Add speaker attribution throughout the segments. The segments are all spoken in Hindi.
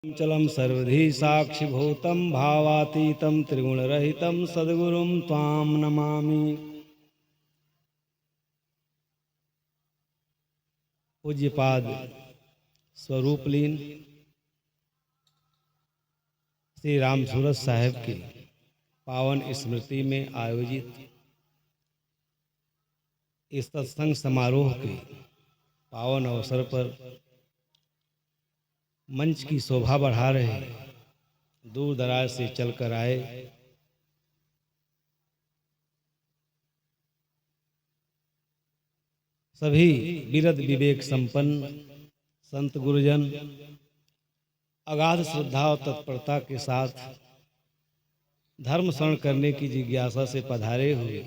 Speaker 1: चलम सर्वधि साक्षिभूतं भावातीतं त्रिगुणरहितं सद्गुरुं त्वां नमामि। पूज्यपाद स्वरूपलीन श्री राम सूरत साहेब की पावन स्मृति में आयोजित इस सत्संग समारोह के पावन अवसर पर मंच की शोभा बढ़ा रहे दूर दराज से चलकर आए सभी विरद विवेक संपन्न संत गुरुजन अगाध श्रद्धा और तत्परता के साथ धर्म शरण करने की जिज्ञासा से पधारे हुए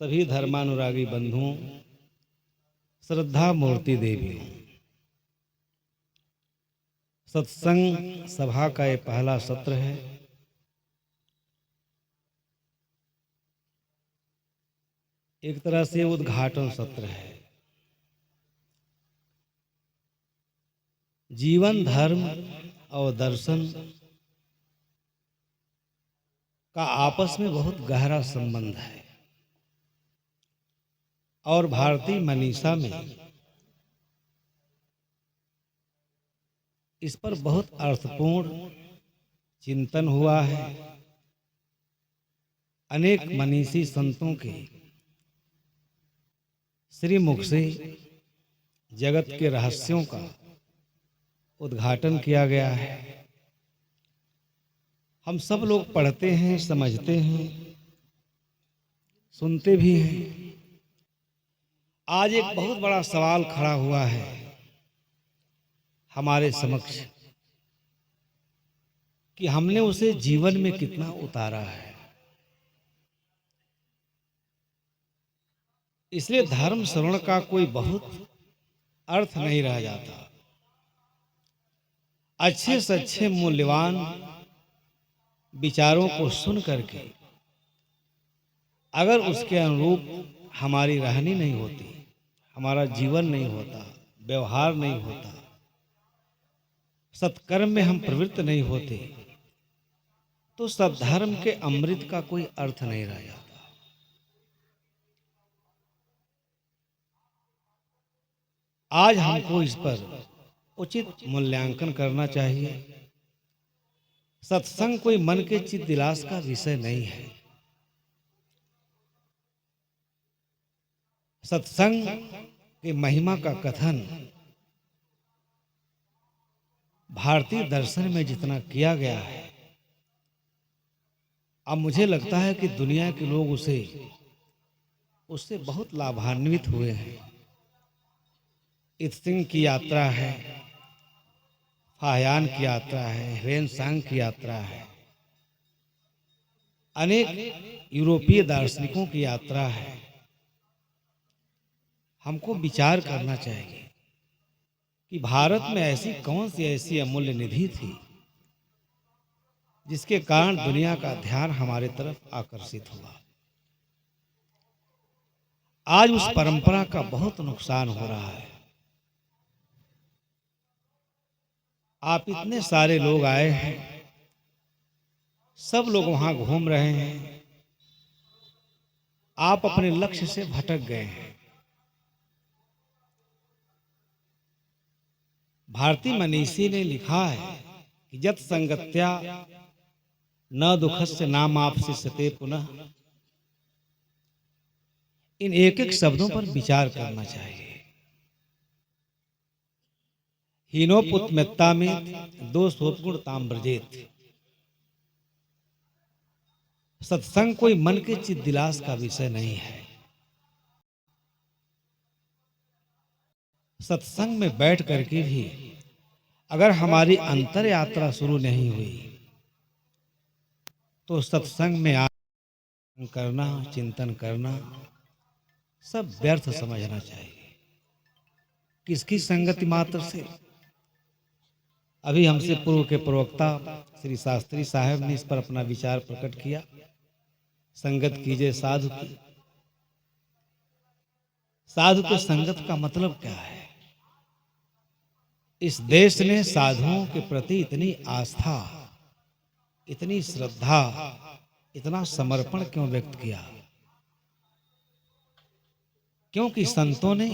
Speaker 1: सभी धर्मानुरागी बंधुओं, श्रद्धा मूर्ति देवियों, सत्संग सभा का ये पहला सत्र है। एक तरह से उद्घाटन सत्र है। जीवन, धर्म और दर्शन का आपस में बहुत गहरा संबंध है और भारतीय मनीषा में इस पर बहुत अर्थपूर्ण चिंतन हुआ है। अनेक मनीषी संतों के श्रीमुख से जगत के रहस्यों का उद्घाटन किया गया है। हम सब लोग पढ़ते हैं, समझते हैं, सुनते भी हैं। आज एक बहुत बड़ा सवाल खड़ा हुआ है हमारे समक्ष कि हमने उसे जीवन में कितना उतारा है। इसलिए धर्म श्रवण का कोई बहुत अर्थ नहीं रह जाता। अच्छे से अच्छे मूल्यवान विचारों को सुन करके अगर उसके अनुरूप हमारी रहनी नहीं होती, हमारा जीवन नहीं होता, व्यवहार नहीं होता, सत्कर्म में हम प्रवृत्त नहीं होते, तो सद्धर्म के अमृत का कोई अर्थ नहीं रह जाता। आज हमको इस पर उचित मूल्यांकन करना चाहिए। सत्संग कोई मन के चित्त दिलास का विषय नहीं है। सत्संग की महिमा का कथन भारतीय दर्शन में जितना किया गया है, अब मुझे लगता है कि दुनिया के लोग उससे बहुत लाभान्वित हुए हैं। इत्सिंग की यात्रा है, फाहयान की यात्रा है, ह्वेनसांग की यात्रा है, अनेक यूरोपीय दार्शनिकों की यात्रा है। हमको विचार करना चाहिए कि भारत में ऐसी कौन सी ऐसी अमूल्य निधि थी जिसके कारण दुनिया का ध्यान हमारे तरफ आकर्षित हुआ। आज उस परंपरा का बहुत नुकसान हो रहा है। आप इतने सारे लोग आए हैं, सब लोग वहां घूम रहे हैं, आप अपने लक्ष्य से भटक गए हैं। भारतीय मनीषी ने लिखा है कि जत संगत्या न दुखस्य नाम आपसे सते पुनः। इन एक एक शब्दों पर विचार करना चाहिए। हीनोपुत्मेत्ता में दो सोपगुण ताम्रजेत। सत्संग कोई मन के चित्त दिलास का विषय नहीं है। सत्संग में बैठ करके भी अगर हमारी अंतर यात्रा शुरू नहीं हुई तो सत्संग में करना, चिंतन करना सब व्यर्थ समझना चाहिए। किसकी संगति मात्र से? अभी हमसे पूर्व के प्रवक्ता श्री शास्त्री साहब ने इस पर अपना विचार प्रकट किया। संगत कीजिए साधु की। साधु के संगत का मतलब क्या है? इस देश ने साधुओं के प्रति इतनी आस्था, इतनी श्रद्धा, इतना समर्पण क्यों व्यक्त किया? क्योंकि संतों ने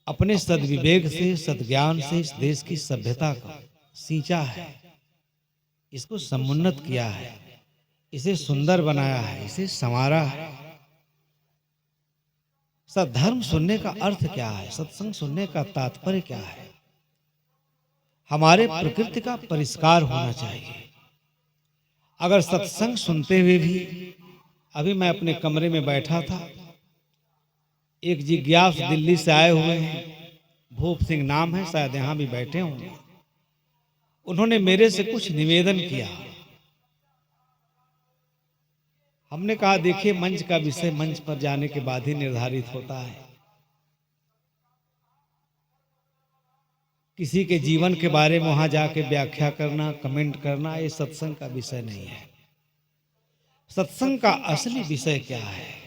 Speaker 1: अपने सद्विवेक से, सद्ज्ञान से इस देश की सभ्यता को सींचा है, इसको समुन्नत किया है, इसे सुंदर बनाया है, इसे संवारा है। सद्धर्म सुनने का अर्थ क्या है? सत्संग सुनने का तात्पर्य क्या है? हमारे प्रकृति का परिष्कार होना चाहिए। अगर सत्संग सुनते हुए भी, अभी मैं अपने कमरे में बैठा था, एक जिज्ञास दिल्ली से आए हुए हैं, भूप सिंह नाम है, शायद यहां भी बैठे होंगे। उन्होंने मेरे से कुछ निवेदन किया। हमने कहा देखिए, मंच का विषय मंच पर जाने के बाद ही निर्धारित होता है। किसी के जीवन के बारे में वहां जाके व्याख्या करना, कमेंट करना, ये सत्संग का विषय नहीं है। सत्संग का असली विषय क्या है?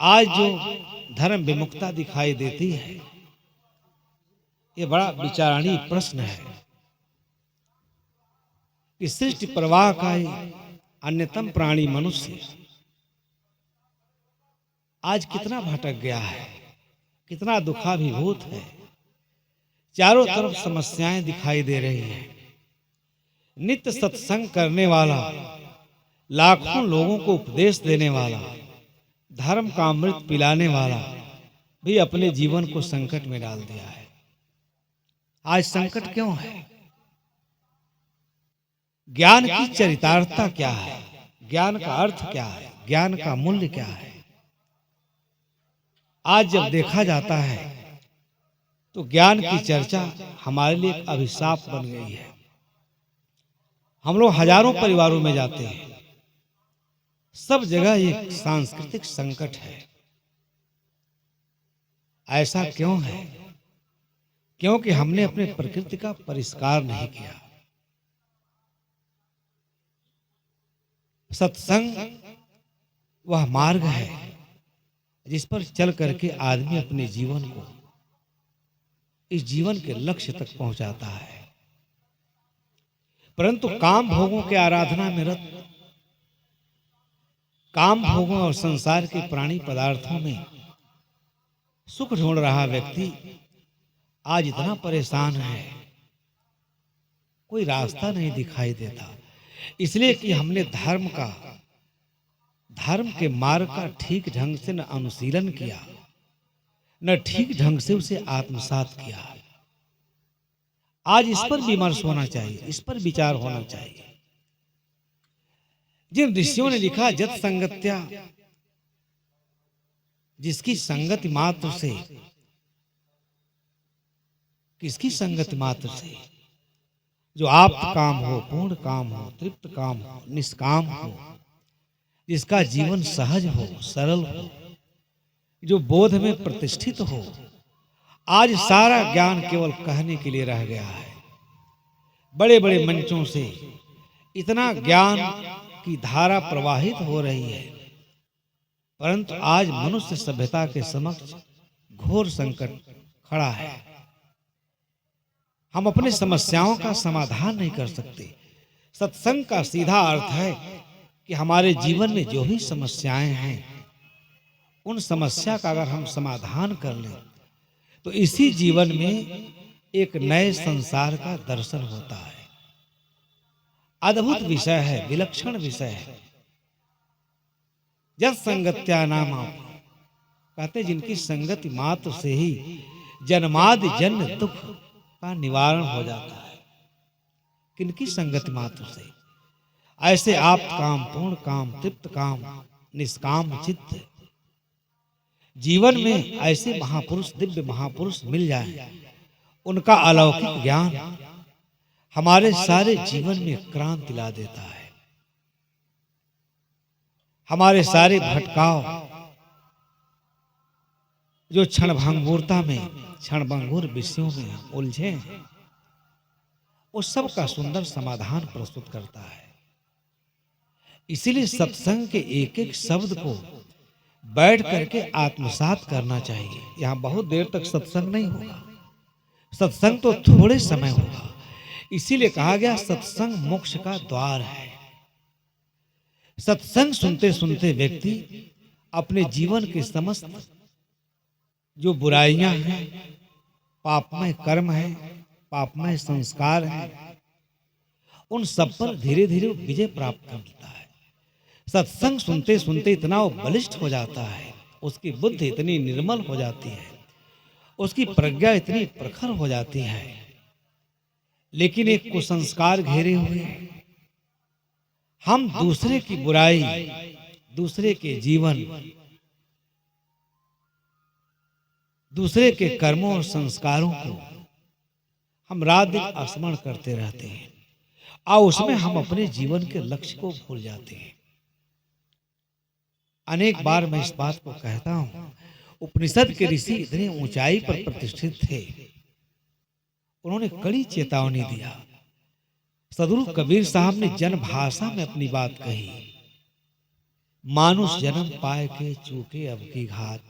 Speaker 1: आज जो धर्म विमुखता दिखाई देती है, ये बड़ा विचारणीय प्रश्न है कि सृष्टि प्रवाह का ही अन्यतम प्राणी मनुष्य आज कितना भटक गया है, कितना दुखाभिभूत है। चारों तरफ समस्याएं दिखाई दे रही हैं। नित्य सत्संग करने वाला, लाखों लोगों को उपदेश देने वाला, धर्म का अमृत पिलाने वाला भी अपने जीवन को संकट में डाल दिया है। आज संकट क्यों है? ज्ञान की चरितार्थता क्या है? ज्ञान का अर्थ क्या है? ज्ञान का मूल्य क्या है? आज जब देखा जाता है तो ज्ञान की चर्चा हमारे लिए एक अभिशाप बन गई है। हम लोग हजारों परिवारों में जाते हैं, सब जगह एक सांस्कृतिक संकट है। ऐसा क्यों है? क्योंकि हमने अपने प्रकृति का परिष्कार नहीं किया। सत्संग वह मार्ग है जिस पर चल करके आदमी अपने जीवन को, इस जीवन के लक्ष्य तक पहुंचाता है। परंतु काम भोगों के आराधना में रत, काम भोगों और संसार के प्राणी पदार्थों में सुख ढूंढ रहा व्यक्ति आज इतना परेशान है, कोई रास्ता नहीं दिखाई देता। इसलिए कि हमने धर्म के मार्ग का ठीक ढंग से न अनुशीलन किया, न ठीक ढंग से उसे आत्मसात किया। आज इस पर विमर्श होना चाहिए, इस पर विचार होना चाहिए। जिन ऋषियों ने लिखा जत संगत्या, जिसकी संगति मात्र से, किसकी संगति मात्र से? जो आप्त काम हो, पूर्ण काम हो, तृप्त काम हो, निष्काम हो, जिसका जीवन सहज हो, सरल हो, जो बोध में प्रतिष्ठित हो। आज सारा ज्ञान केवल कहने के लिए रह गया है। बड़े बड़े मंचों से इतना ज्ञान की धारा प्रवाहित हो रही है, परंतु आज मनुष्य सभ्यता के समक्ष घोर संकट खड़ा है। हम अपनी समस्याओं का समाधान नहीं कर सकते। सत्संग का सीधा अर्थ है कि हमारे जीवन में जो भी समस्याएं हैं, उन समस्या का अगर हम समाधान कर लें तो इसी जीवन में एक नए संसार का दर्शन होता है। अद्भुत विषय है, विलक्षण विषय है। जब संगत्या नाम, कहते जिनकी संगति मात्र से ही जन्मादि जन्म दुख का निवारण हो जाता है। किनकी संगति मात्र से? ऐसे आप काम, पूर्ण काम, तृप्त काम, निष्काम चित्त, जीवन में ऐसे महापुरुष, दिव्य महापुरुष मिल जाए, उनका अलौकिक ज्ञान हमारे सारे जीवन में क्रांति ला देता है। हमारे सारे भटकाव जो क्षणभंगुरता में, क्षणभंगुर विषयों में हम उलझे हैं, उस सब का सुंदर समाधान प्रस्तुत करता है। इसीलिए सत्संग के एक एक शब्द को बैठ करके आत्मसात करना चाहिए। यहाँ बहुत देर तक सत्संग नहीं होगा, सत्संग तो थोड़े समय होगा। इसीलिए कहा गया सत्संग मोक्ष का द्वार है। सत्संग सुनते सुनते व्यक्ति अपने जीवन के समस्त जो बुराइयां हैं, पापमय कर्म है, पापमय संस्कार है, उन सब पर धीरे धीरे विजय प्राप्त करता है। सत्संग सुनते सुनते इतना वो बलिष्ठ हो जाता है, उसकी बुद्धि इतनी निर्मल हो जाती है, उसकी प्रज्ञा इतनी प्रखर हो जाती है। लेकिन एक कुसंस्कार घेरे हुए हम दूसरे की बुराई, दूसरे के जीवन, दूसरे के कर्मों और संस्कारों को हम रात दिन स्मरण करते रहते हैं और उसमें हम अपने जीवन के लक्ष्य को भूल जाते हैं। अनेक बार मैं इस बात को कहता हूं, उपनिषद के ऋषि इतनी ऊंचाई पर प्रतिष्ठित थे, उन्होंने कड़ी चेतावनी दिया। सदगुरु कबीर साहब ने जन भाषा में अपनी बात कही, मानुष जन्म पाए के चूके अब की घात,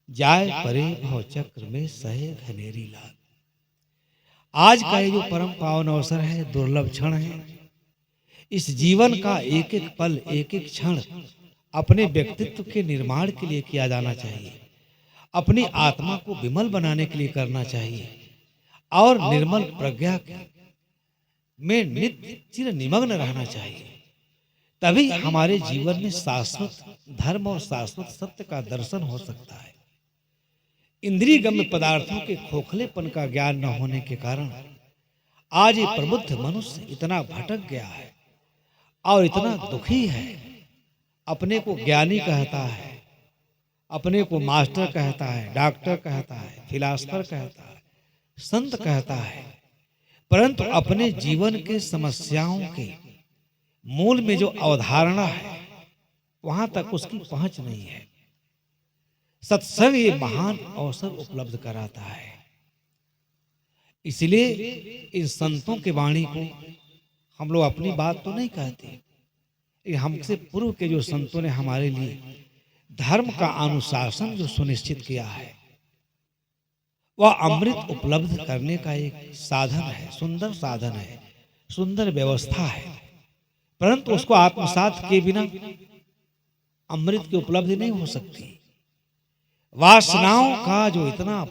Speaker 1: जाए परे भव चक्र में सहे घनेरी लात। आज का ये जो परम पावन अवसर है, दुर्लभ क्षण है, इस जीवन का एक एक पल, एक एक क्षण अपने व्यक्तित्व के निर्माण के लिए किया जाना चाहिए, अपनी आत्मा को विमल बनाने के लिए करना चाहिए और निर्मल प्रज्ञा में नित्य चिर निमग्न रहना चाहिए। तभी हमारे जीवन में शाश्वत धर्म और शाश्वत सत्य का दर्शन हो सकता है। इंद्रिय गम्य पदार्थों के खोखलेपन का ज्ञान न होने के कारण आज ये प्रबुद्ध मनुष्य इतना भटक गया है और इतना दुखी है। अपने को ज्ञानी कहता है, अपने को मास्टर कहता है, डॉक्टर कहता है, फिलासफर कहता है, संत कहता है, परंतु अपने जीवन के समस्याओं के मूल में जो अवधारणा है वहां तक उसकी पहुंच नहीं है। सत्संग ये महान अवसर उपलब्ध कराता है। इसलिए इन संतों के वाणी को हम लोग अपनी बात तो नहीं कहते, हमसे पूर्व के जो संतों ने हमारे लिए धर्म का अनुशासन जो सुनिश्चित किया है, वह अमृत उपलब्ध करने का एक साधन है, सुंदर साधन है, सुंदर व्यवस्था है। परंतु उसको आत्मसात किए बिना अमृत की उपलब्धि नहीं हो सकती। वासनाओं का जो इतना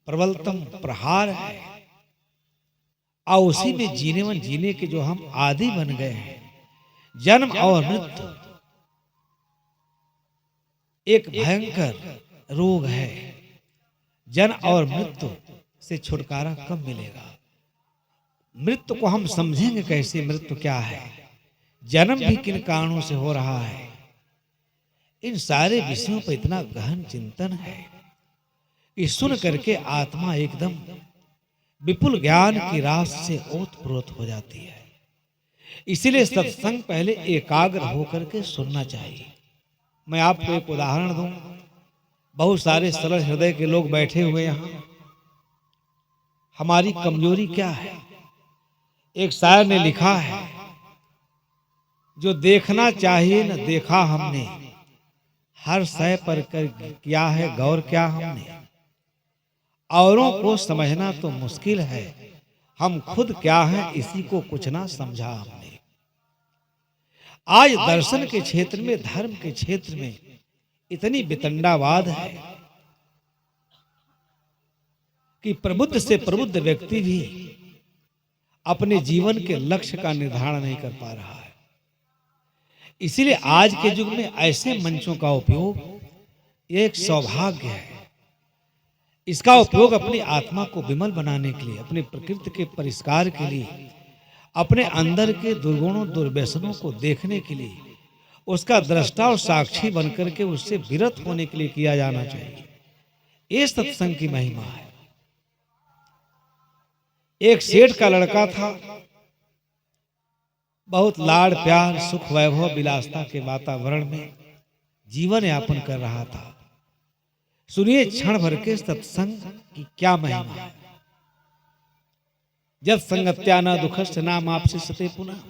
Speaker 1: प्रबलतम प्रहार है और उसी में जीने के जो हम आदि बन गए हैं, जन्म और मृत्यु एक भयंकर रोग है। जन्म और मृत्यु से छुटकारा कब मिलेगा? मृत्यु को हम समझेंगे कैसे? मृत्यु क्या है, जन्म भी किन कारणों से हो रहा है, इन सारे विषयों पर इतना गहन चिंतन है कि सुन करके आत्मा एकदम विपुल ज्ञान की रास से ओतप्रोत हो जाती है। इसीलिए सत्संग पहले एकाग्र होकर के सुनना चाहिए। मैं आपको एक उदाहरण दूं, बहुत सारे सरल हृदय के लोग बैठे हुए यहाँ, हमारी कमजोरी क्या है? एक शायर ने लिखा है, जो देखना चाहिए न देखा हमने, हर शय पर कर किया है गौर क्या हमने, औरों को समझना तो मुश्किल है, हम खुद क्या है इसी को कुछ ना समझा हमने। आज दर्शन के क्षेत्र में, धर्म के क्षेत्र में इतनी वितंडावाद है कि प्रबुद्ध से प्रबुद्ध व्यक्ति भी अपने जीवन के लक्ष्य का निर्धारण नहीं कर पा रहा है। इसीलिए आज के युग में ऐसे मंचों का उपयोग एक सौभाग्य है। इसका उपयोग अपनी आत्मा को विमल बनाने के लिए, अपने प्रकृति के परिष्कार के लिए, अपने अंदर के दुर्गुणों दुर्व्यसनों को देखने के लिए, उसका दृष्टा और साक्षी बनकर के उससे विरत होने के लिए किया जाना चाहिए। ये सत्संग की महिमा है। एक सेठ का लड़का था, बहुत लाड़ प्यार सुख वैभव विलासता के वातावरण में जीवन यापन कर रहा था। सुनिए क्षण भर के सत्संग की क्या महिमा है। जब संगत्या न दुखस्त नाम आपसे सते पुनः,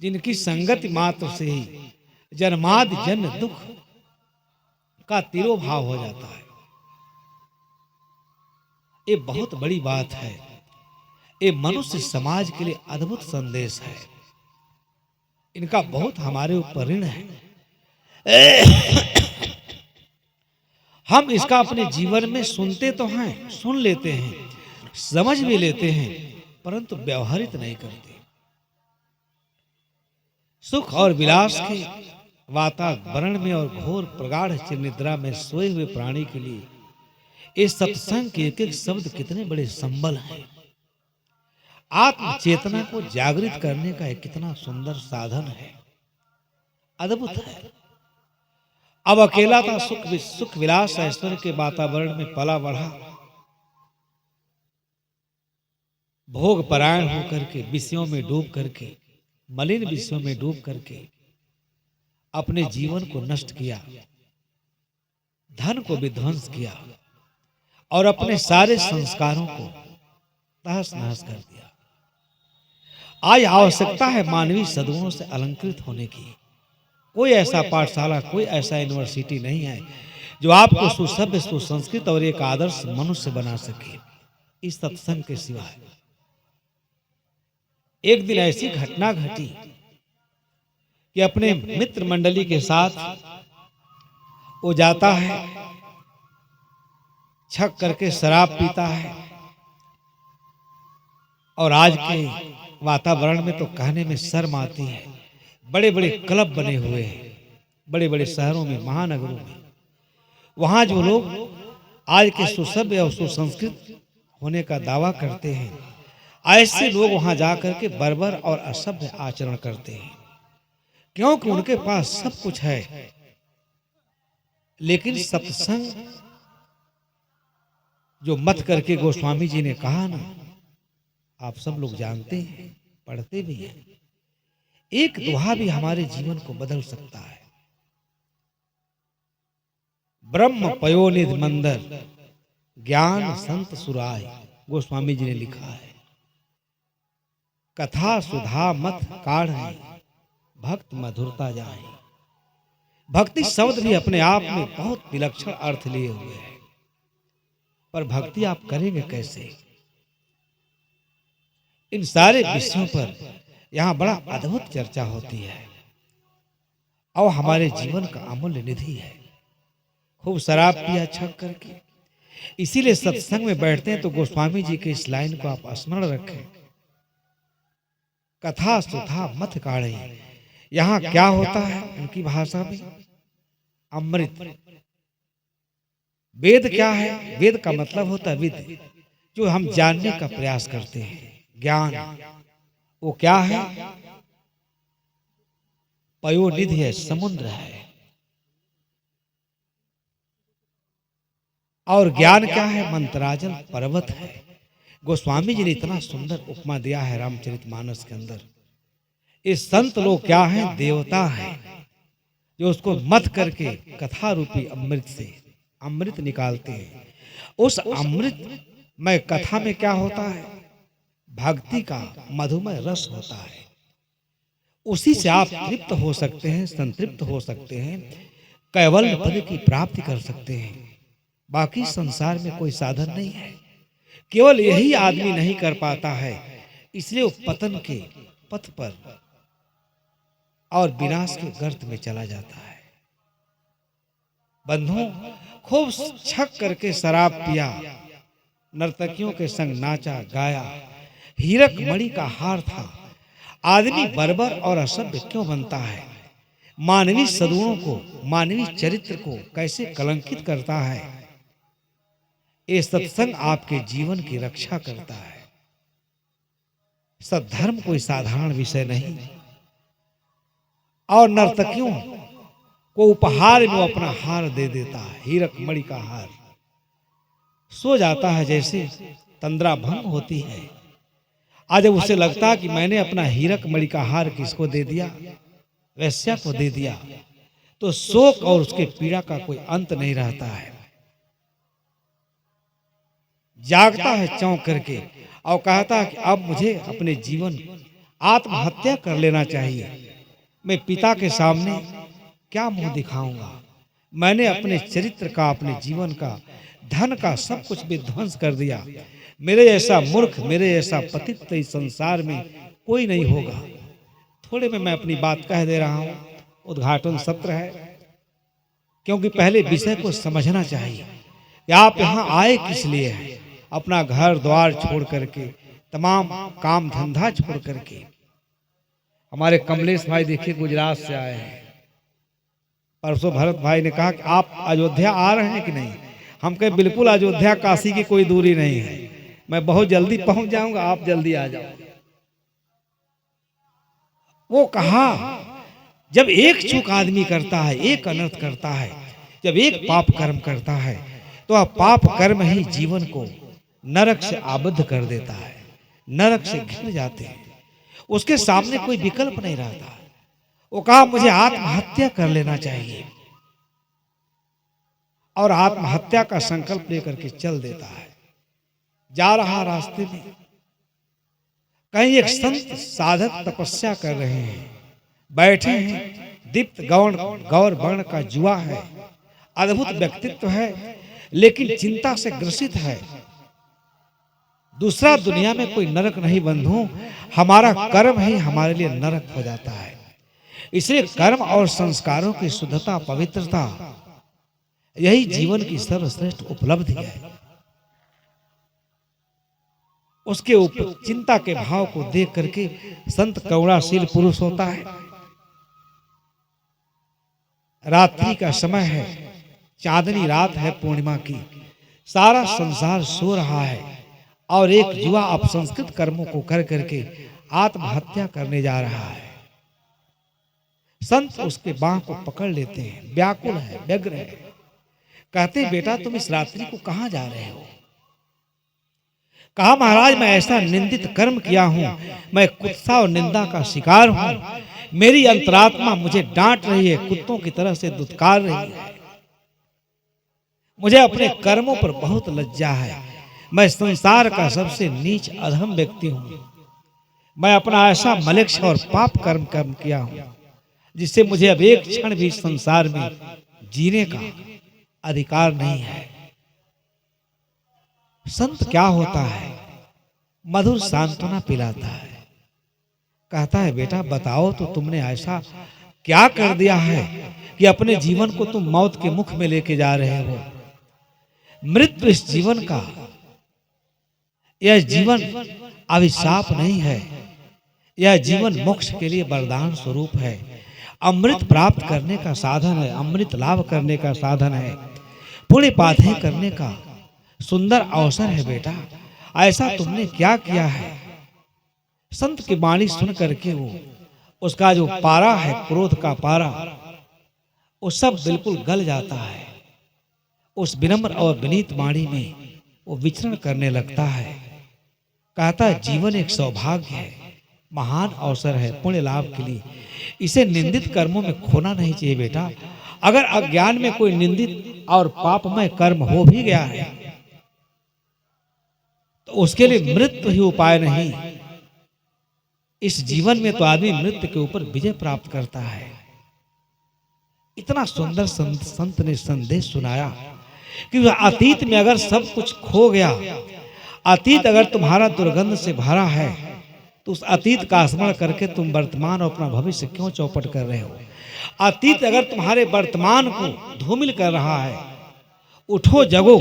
Speaker 1: जिनकी संगति मात्र से ही जन्मादि जन्म दुख का तिरोभाव हो जाता है। ये बहुत बड़ी बात है। ये मनुष्य समाज के लिए अद्भुत संदेश है। इनका बहुत हमारे ऊपर ऋण है। हम इसका अपने जीवन में सुनते तो हैं, सुन लेते हैं, समझ भी लेते हैं, परंतु व्यवहारित नहीं करते। सुख और विलास के वातावरण में और घोर प्रगाढ़ निद्रा में सोए हुए प्राणी के लिए इस सत्संग के एक एक शब्द कितने बड़े संबल हैं। आत्म चेतना को जागृत करने का एक कितना सुंदर साधन है, अद्भुत है। अब अकेला था, सुख विलास ऐश्वर्य के वातावरण में पला बढ़ा, भोग परायण होकर के विषयों में डूब करके, मलिन विषयों में डूब करके अपने जीवन को नष्ट किया, धन को विध्वंस किया और अपने सारे संस्कारों को तहस नहस कर दिया। आज आवश्यकता है मानवीय सद्गुणों से अलंकृत होने की। कोई ऐसा पाठशाला, कोई ऐसा यूनिवर्सिटी नहीं है जो आपको सुसभ्य, सुसंस्कृत और एक आदर्श मनुष्य बना सके इस सत्संग के सिवाय। एक दिन ऐसी घटना घटी कि अपने मित्र मंडली के साथ वो जाता है, छक करके शराब पीता है, और आज के वातावरण में तो कहने में शर्म आती है। बड़े बड़े क्लब बने हुए हैं बड़े बड़े शहरों में, महानगरों में। वहां जो लोग आज के सुसभ्य और सुसंस्कृत होने का दावा करते हैं, ऐसे लोग वहां जाकर के बर्बर और असभ्य आचरण करते हैं, क्योंकि उनके पास सब कुछ है। लेकिन सत्संग जो मत करके गोस्वामी जी ने कहा ना, आप सब लोग जानते हैं, पढ़ते भी हैं। एक दोहा भी हमारे जीवन को बदल सकता है। ब्रह्म पयोनिधि मंदर ज्ञान संत सुराय, गोस्वामी जी ने लिखा है। कथा सुधा मत काढ़े भक्त मधुरता जाए। भक्ति शब्द भी अपने आप में बहुत विलक्षण अर्थ लिए हुए है, पर भक्ति आप करेंगे कैसे? इन सारे विषयों पर यहाँ बड़ा अद्भुत चर्चा होती है और हमारे जीवन का अमूल्य निधि है। खूब शराब पिया छक करके, इसीलिए सत्संग में बैठते हैं तो गोस्वामी जी के इस लाइन को आप स्मरण रखें। कथा सुधा मत काढ़े। यहाँ क्या होता है उनकी भाषा में? अमृत। वेद क्या है? वेद का मतलब होता है विद, जो हम जानने का प्रयास करते हैं। ज्ञान वो क्या है? पयोनिधि है, समुद्र है। और ज्ञान क्या है? मंत्राचल पर्वत है। गोस्वामी जी ने इतना सुंदर उपमा दिया है रामचरितमानस के अंदर। इस संत लोग क्या हैं? देवता है, जो उसको मत करके कथा रूपी अमृत से अमृत निकालते हैं। उस अमृत में कथा में क्या होता है? भक्ति का मधुमय रस होता है। उसी से आप तृप्त हो सकते हैं, संतृप्त हो सकते हैं, कैवल्य पद की प्राप्ति कर सकते हैं। बाकी संसार में कोई साधन नहीं है। केवल यही आदमी नहीं कर पाता है, इसलिए वो पतन के पथ पर और विनाश के गर्त में चला जाता है। बंधुओं, खूब छक करके शराब पिया, नर्तकियों के संग नाचा गाया, हीरक मणि का हार था। आदमी बर्बर और असभ्य क्यों बनता है? मानवीय सद्गुणों को, मानवीय चरित्र को कैसे कलंकित करता है? ये सत्संग आपके जीवन की रक्षा करता है। सद्धर्म कोई साधारण विषय नहीं। और नर्तकियों को उपहार में अपना हार दे देता है, हीरक मणि का हार। सो जाता है जैसे तंद्रा भंग होती है। आज जब उसे लगता है कि मैंने अपना हीरक मणि का हार किसको दे दिया? वैश्या को दे दिया, तो शोक और उसके पीड़ा का कोई अंत नहीं रहता है। जागता है चौंक करके और कहता है कि अब मुझे अपने जीवन आत्महत्या कर लेना चाहिए। मैं पिता के सामने क्या मुंह दिखाऊंगा? मैंने अपने चरित्र का, अपने जीवन का, धन का सब कुछ विध्वंस कर दिया। मेरे जैसा मूर्ख, मेरे जैसा पतित तो इस संसार में कोई नहीं होगा। थोड़े में मैं अपनी बात कह दे रहा हूं, उद्घाटन सत्र है, क्योंकि पहले विषय को समझना चाहिए कि आप यहाँ आए किस लिए हैं। अपना घर द्वार छोड़ करके, तमाम काम धंधा छोड़ करके। हमारे कमलेश भाई देखिए गुजरात से आए हैं। परसों भरत भाई ने कहा कि आप अयोध्या आ रहे हैं कि नहीं। हम कहे बिल्कुल, अयोध्या काशी की कोई दूरी नहीं है, मैं बहुत जल्दी पहुंच जाऊंगा, आप जल्दी आ जाओ। वो कहा जब एक चूक आदमी करता है, एक अनर्थ करता है, जब एक पाप कर्म करता है, तो वह पाप कर्म ही जीवन को नरक से आबद्ध कर देता है, नरक से घिर जाते हैं, उसके सामने कोई विकल्प नहीं रहता। वो कहा मुझे आत्महत्या कर लेना चाहिए, और आत्महत्या का संकल्प लेकर के चल देता है। जा रहा रास्ते में कहीं एक संत साधक तपस्या कर रहे हैं, बैठे हैं, दीप्त गौर वर्ण का जुआ है, अद्भुत व्यक्तित्व है, लेकिन चिंता से ग्रसित है। दूसरा दुनिया में कोई नरक नहीं बंधु, हमारा कर्म ही हमारे लिए नरक हो जाता है। इसलिए कर्म और संस्कारों की शुद्धता, पवित्रता, यही जीवन की सर्वश्रेष्ठ उपलब्धि है। उसके ऊपर चिंता के भाव को देख करके संत करुणाशील पुरुष होता है। रात्रि का समय है, चांदनी रात है पूर्णिमा की, सारा संसार सो रहा है, और एक युवा अपसंस्कृत कर्मों को कर करके आत्महत्या करने जा रहा है। संत उसके बाह को पकड़ लेते हैं, व्याकुल है, व्यग्र है, कहते बेटा तुम इस रात्रि को कहां जा रहे हो। कहा महाराज मैं ऐसा निंदित कर्म किया हूं, मैं कुत्सा और निंदा का शिकार हूं, मेरी अंतरात्मा मुझे डांट रही है, कुत्तों की तरह से दुत्कार रही है, मुझे अपने कर्मों पर बहुत लज्जा है, मैं संसार का सबसे नीच अधम व्यक्ति हूं, मैं अपना ऐसा मलेच्छ और पाप कर्म किया हूं जिससे मुझे अब एक क्षण भी संसार में जीने का अधिकार नहीं है। संत क्या होता है, मधुर सांत्वना पिलाता है, कहता है बेटा बताओ तो तुमने ऐसा क्या कर दिया है कि अपने जीवन को तुम मौत के मुख में लेके जा रहे हो। मृत्यु इस जीवन का, यह जीवन अभिशाप नहीं है, यह जीवन मोक्ष के लिए वरदान स्वरूप है, अमृत प्राप्त करने का साधन है, अमृत लाभ करने का साधन है, पुण्य बाधे करने का सुंदर अवसर है बेटा, ऐसा तुमने क्या किया है। संत की वाणी सुन करके वो उसका जो पारा है, क्रोध का पारा, वो सब बिल्कुल गल जाता है। उस विनम्र और विनीत वाणी में वो विचरण करने लगता है, कहता है जीवन एक सौभाग्य है, महान अवसर है पुण्य लाभ के लिए, इसे निंदित कर्मों में खोना नहीं चाहिए बेटा। अगर अज्ञान में कोई निंदित और पापमय कर्म हो भी गया है तो उसके लिए मृत्यु ही उपाय नहीं। इस जीवन में तो आदमी मृत्यु के ऊपर विजय प्राप्त करता है। इतना सुंदर संत ने संदेश सुनाया कि अतीत में अगर सब कुछ खो गया, अतीत अगर तुम्हारा दुर्गंध से भरा है, तो उस अतीत का स्मरण करके तुम वर्तमान और अपना भविष्य क्यों चौपट कर रहे हो। अतीत अगर तुम्हारे वर्तमान को धूमिल कर रहा है, उठो जगो,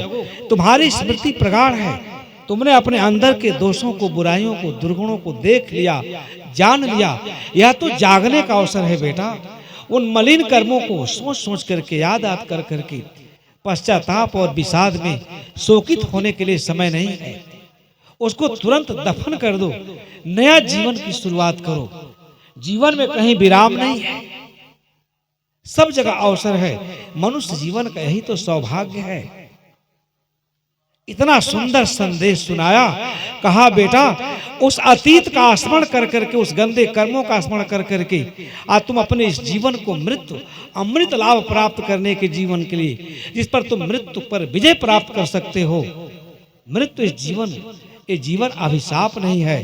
Speaker 1: तुम्हारी स्मृति प्रगाढ़ है, तुमने अपने अंदर के दोषों को, बुराइयों को, दुर्गुणों को देख लिया, जान लिया, यह तो जागने का अवसर है बेटा। उन मलिन कर्मों को सोच सोच करके, याद कर करके पश्चाताप और विषाद में शोकित होने के लिए समय नहीं है, उसको तुरंत दफन कर दो, नया जीवन की शुरुआत करो। जीवन में कहीं विराम नहीं है, सब जगह अवसर है, मनुष्य जीवन का यही तो सौभाग्य है। इतना सुंदर संदेश सुनाया, कहा बेटा उस अतीत का स्मरण कर करके, उस गंदे कर्मों का स्मरण कर करके आज तुम अपने इस जीवन को मृत्यु अमृत लाभ प्राप्त करने के जीवन के लिए, जिस पर तुम मृत्यु पर विजय प्राप्त कर सकते हो। मृत्यु इस जीवन, ये जीवन अभिशाप नहीं है,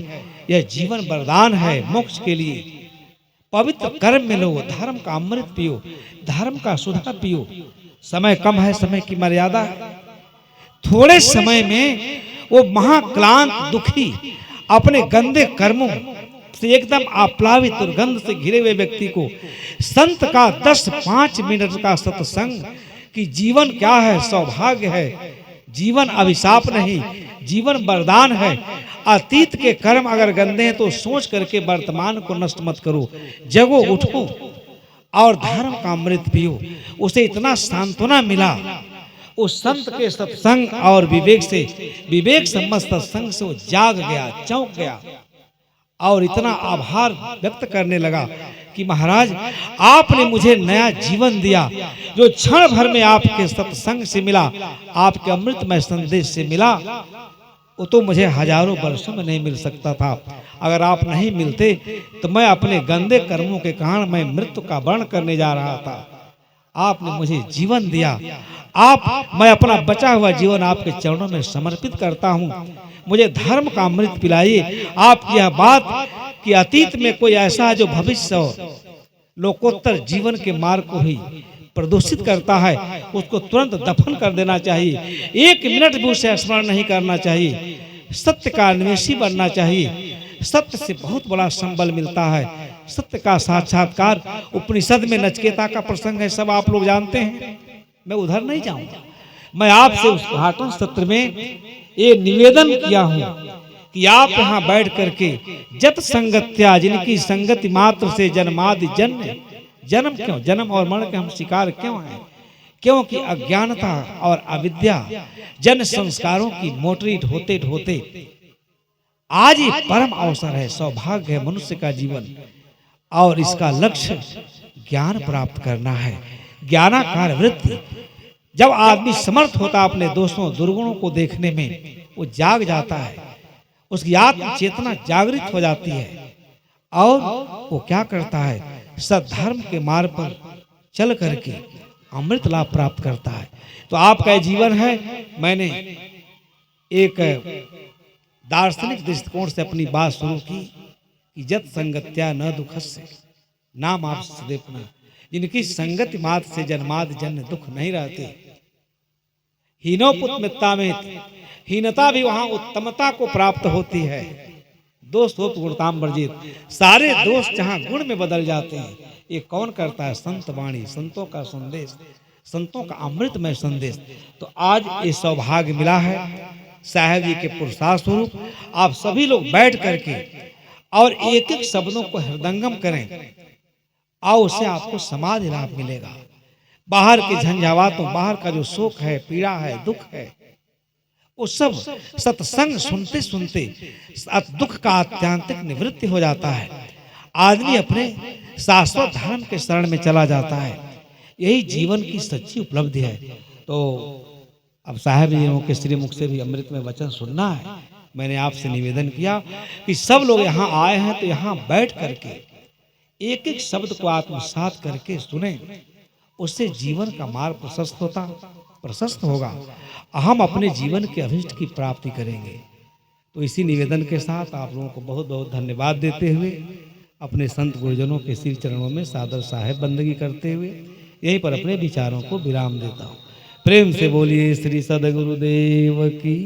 Speaker 1: यह जीवन वरदान है मोक्ष के लिए। पवित्र कर्म में लो, धर्म का अमृत पियो, धर्म का सुधा पियो, समय कम है, समय की मर्यादा है। थोड़े समय में वो महाक्लांत दुखी अपने गंदे कर्मों से एकदम आप्लावित दुर्गंध से घिरे हुए व्यक्ति को संत का 10-5 मिनट का सत्संग कि जीवन क्या है, सौभाग्य है, जीवन अभिशाप नहीं, जीवन वरदान है। अतीत के कर्म अगर गंदे हैं तो सोच करके वर्तमान को नष्ट मत करो, जगो उठो और धर्म का अमृत पियो। उसे इतना सांत्वना मिला उस संत के सत्संग और विवेक से, विवेक सम्मत सत्संग से वो जाग गया, चौंक गया और इतना आभार व्यक्त करने लगा कि महाराज आपने मुझे नया जीवन दिया, जो क्षण भर में आपके सत्संग से मिला, आपके अमृतमय संदेश से मिला, वो तो मुझे हजारों वर्षों में नहीं मिल सकता था। अगर आप नहीं मिलते तो मैं अपने गंदे कर्मों के कारण मैं मृत्यु का वर्ण करने जा रहा था। आपने मुझे जीवन दिया, मैं अपना बचा हुआ जीवन आपके चरणों में समर्पित करता हूँ। मुझे धर्म का अमृत पिलाइए। आपकी यह बात कि अतीत में कोई ऐसा है जो भविष्य लोकोत्तर जीवन के मार्ग को ही प्रदूषित करता है, उसको तुरंत दफन कर देना चाहिए। 1 मिनट भी उसे स्मरण नहीं करना चाहिए। सत्य का अन्वेषी बनना चाहिए। सत्य से बहुत बड़ा संबल मिलता है। सत्य का साक्षात्कार उपनिषद में नचिकेता का प्रसंग है, सब आप लोग जानते हैं, मैं उधर नहीं जाऊंगा। मैं आपसे उस उद्घाटन सत्र में ये निवेदन किया हूं कि आप यहाँ बैठ करके जत संगत्या, जिनकी संगति मात्र से जन्मादि जन्म, जन्म क्यों, जन्म और मरण के हम शिकार क्यों हैं? क्योंकि अज्ञानता और अविद्या जन संस्कारों की मोटरी ढोते ढोते आज ये परम अवसर है, सौभाग्य है मनुष्य का जीवन, और इसका लक्ष्य ज्ञान प्राप्त करना है। ज्ञानाकार वृत्ति, जब आदमी समर्थ होता अपने दोषों दुर्गुणों को देखने में, वो जाग जाता है, उसकी आत्म चेतना जागृत हो जाती है और वो क्या करता है, सद्धर्म के मार्ग पर चल करके अमृत लाभ प्राप्त करता है। तो आपका जीवन है, मैंने एक दार्शनिक दृष्टिकोण से अपनी बात शुरू की कि जत संगत्या न दुखस्य नाम आप सदैव, जिनकी संगति मात्र से जन्मादि जन्म दुख नहीं रहते। हीनोपुत मित्ता में हीनता भी वहां उत्तमता को प्राप्त होती है। दोष गुणताम वर्जित, सारे दोष जहां गुण में बदल जाते हैं। ये कौन करता है? संत वाणी, संतों का संदेश, संतों का अमृतमय संदेश। तो आज ये सौभाग्य मिला है साहेब जी के पुरस्कार स्वरूप आप सभी लोग बैठ करके और एक एक शब्दों को हृदंगम करें और उससे आपको समाधि लाभ मिलेगा। बाहर के झंझावातों, बाहर का जो शोक है, पीड़ा है, दुख है, वो सब सत्संग सुनते सुनते दुख का आत्यांतिक निवृत्ति हो जाता है। आदमी अपने शाश्वत धर्म के शरण में चला जाता है। यही जीवन की सच्ची उपलब्धि है। तो अब साहब जी के श्री मुख से भी अमृत में वचन सुनना है। मैंने आपसे निवेदन किया कि सब लोग यहाँ आए हैं तो यहाँ बैठ करके एक एक शब्द को आत्मसात करके सुने, उससे जीवन का मार्ग प्रशस्त होगा। हम अपने जीवन के अभिष्ट की प्राप्ति करेंगे। तो इसी निवेदन के साथ आप लोगों को बहुत बहुत धन्यवाद देते हुए अपने संत गुरुजनों के श्री चरणों में सादर साहेब बंदगी करते हुए यहीं पर अपने विचारों को विराम देता हूँ। प्रेम से बोलिए श्री सदगुरुदेव की।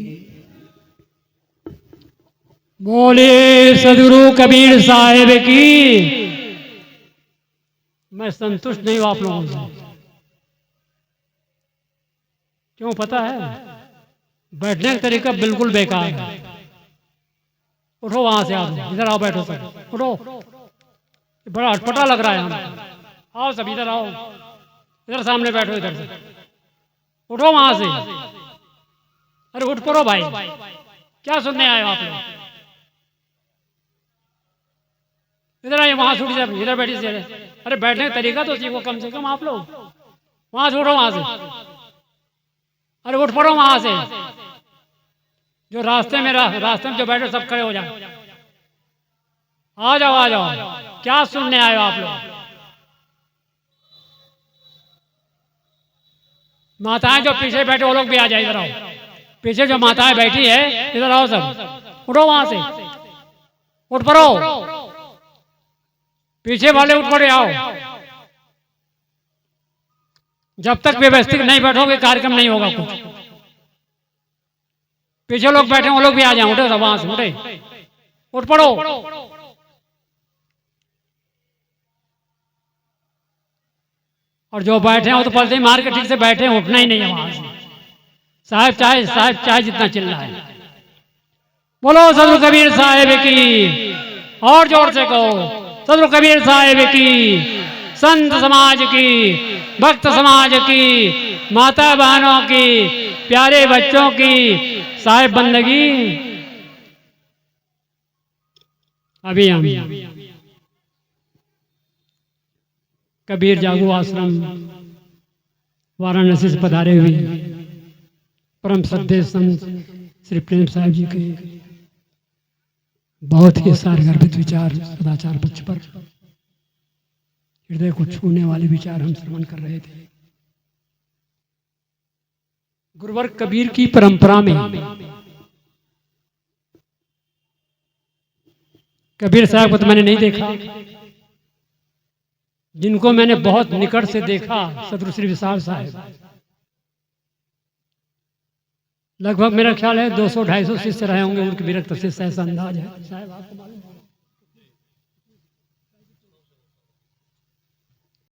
Speaker 2: बोले सदगुरु कबीर साहेब की। मैं संतुष्ट नहीं हूं आप लोगों से। क्यों पता है? बैठने का तरीका बिल्कुल बेकार है। उठो वहां से, आप इधर आओ, बैठो सब, उठो। बड़ा अटपटा लग रहा है हमें। आओ सब इधर आओ, इधर सामने बैठो, इधर से उठो वहां से। अरे उठ पड़ो भाई, क्या सुनने आए हो आप लोग? इधर आइए, वहां से उठ, इधर बैठी से। अरे बैठने का तरीका तो सीखो कम से कम आप लोग। वहां से उठो, वहां से। अरे उठ पड़ो वहां से। जो रास्ते में जो बैठे सब खड़े हो जाओ। आ जाओ, आ जाओ। क्या सुनने आए हो आप लोग? माताएं जो पीछे बैठे वो लोग भी आ जाए, इधर आओ। पीछे जो माताएं बैठी है इधर आओ सब, उठो वहां से, उठ पड़ो। पीछे वाले उठ पड़े, आओ। जब तक व्यवस्थित नहीं बैठोगे कार्यक्रम नहीं होगा कुछ। पीछे लोग बैठे वो लोग भी आ जाए, उठे सब वहां से, उठे, उठ पड़ो। और जो बैठे हैं वो तो पलटे मार के ठीक से बैठे हैं, उठना ही नहीं है वहां से। साहब चाहे जितना चिल्ला है। बोलो सदगुरु कबीर साहिब की, और जोर से कहो सदगुरु कबीर साहिब की, संत समाज की, भक्त समाज की, माता बहनों की, प्यारे बच्चों की साहिब बंदगी। अभी हम कबीर जागो आश्रम वाराणसी से पधारे हुए परम श्रद्धेय संत श्री प्रेम साहिब जी के बहुत ही सारगर्भित विचार सदाचार पक्ष पर हृदय को छूने वाले विचार हम श्रवण कर रहे थे। गुरुवर कबीर की परंपरा में कबीर साहब को तो मैंने नहीं देखा, जिनको मैंने बहुत निकट से देखा सदगुरु श्री विशाल साहब, लगभग मेरा ख्याल है 200-250 शिष्य रहे होंगे उनके विरक्त शिष्य, ऐसा अंदाज है। साहब आपको मालूम